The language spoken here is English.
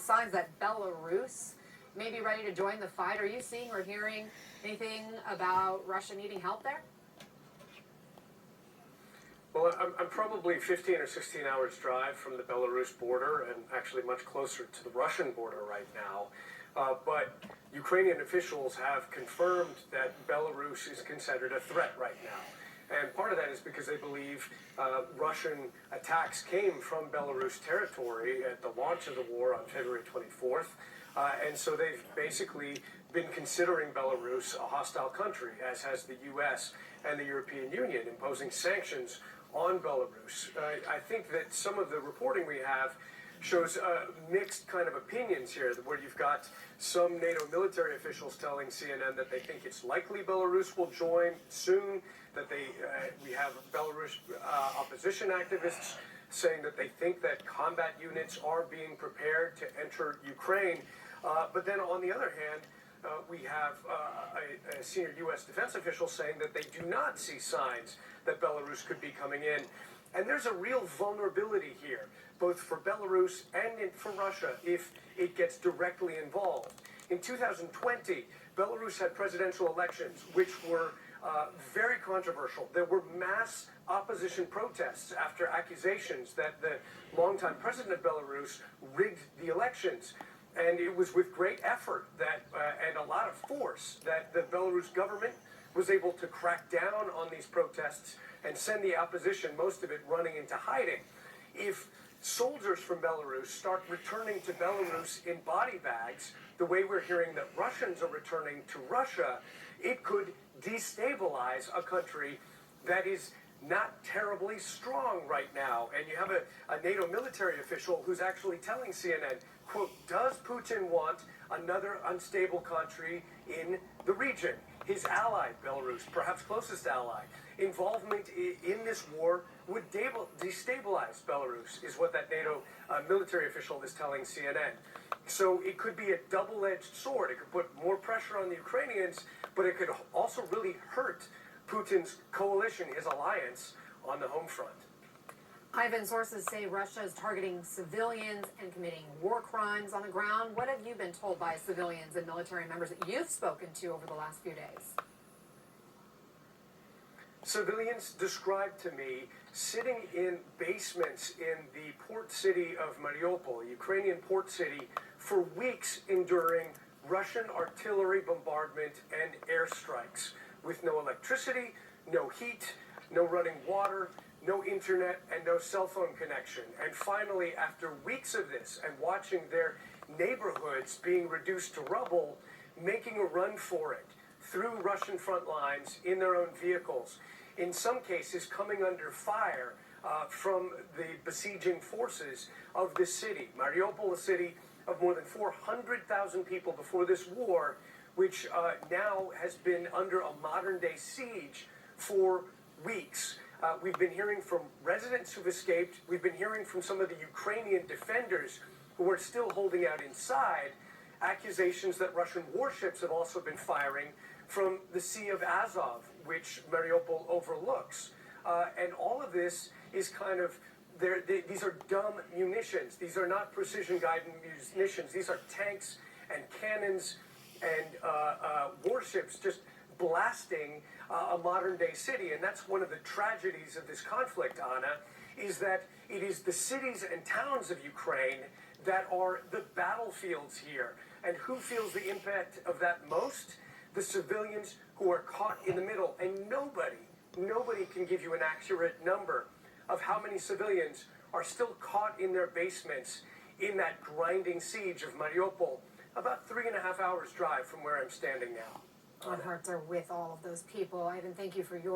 signs that Belarus may be ready to join the fight. Are you seeing or hearing anything about Russia needing help there? Well, I'm probably 15 or 16 hours drive from the Belarus border and actually much closer to the Russian border right now. But Ukrainian officials have confirmed that Belarus is considered a threat right now. And part of that is because they believe Russian attacks came from Belarus territory at the launch of the war on February 24th. And so they've basically been considering Belarus a hostile country, as has the U.S. and the European Union, imposing sanctions on Belarus. I think that some of the reporting we have shows mixed kind of opinions here, where you've got some NATO military officials telling CNN that they think it's likely Belarus will join soon, that we have Belarus opposition activists saying that they think that combat units are being prepared to enter Ukraine. But then on the other hand, we have a senior U.S. defense official saying that they do not see signs that Belarus could be coming in. And there's a real vulnerability here, both for Belarus and for Russia, if it gets directly involved. In 2020, Belarus had presidential elections, which were very controversial. There were mass opposition protests after accusations that the longtime president of Belarus rigged the elections. And it was with great effort that, and a lot of force that the Belarus government was able to crack down on these protests and send the opposition, most of it running into hiding. If soldiers from Belarus start returning to Belarus in body bags, the way we're hearing that Russians are returning to Russia, it could destabilize a country that is not terribly strong right now. And you have a NATO military official who's actually telling CNN, quote, "Does Putin want another unstable country in the region?" His ally, Belarus, perhaps closest ally, involvement in this war would destabilize Belarus, is what that NATO military official is telling CNN. So it could be a double-edged sword. It could put more pressure on the Ukrainians, but it could also really hurt Putin's coalition, his alliance, on the home front. Ivan, sources say Russia is targeting civilians and committing war crimes on the ground. What have you been told by civilians and military members that you've spoken to over the last few days? Civilians described to me sitting in basements in the port city of Mariupol, a Ukrainian port city, for weeks enduring Russian artillery bombardment and airstrikes, with no electricity, no heat, no running water, no internet, and no cell phone connection. And finally, after weeks of this and watching their neighborhoods being reduced to rubble, making a run for it through Russian front lines in their own vehicles, in some cases coming under fire from the besieging forces of the city. Mariupol, a city of more than 400,000 people before this war, which now has been under a modern-day siege for weeks. We've been hearing from residents who've escaped. We've been hearing from some of the Ukrainian defenders who are still holding out inside, accusations that Russian warships have also been firing from the Sea of Azov, which Mariupol overlooks. And all of this is kind of, these are dumb munitions. These are not precision-guided munitions. These are tanks and cannons and warships just blasting a modern-day city. And that's one of the tragedies of this conflict, Anna, is that it is the cities and towns of Ukraine that are the battlefields here. And who feels the impact of that most? The civilians who are caught in the middle. And nobody can give you an accurate number of how many civilians are still caught in their basements in that grinding siege of Mariupol, about 3.5 hours drive from where I'm standing now. Our hearts are with all of those people. Ivan, thank you for your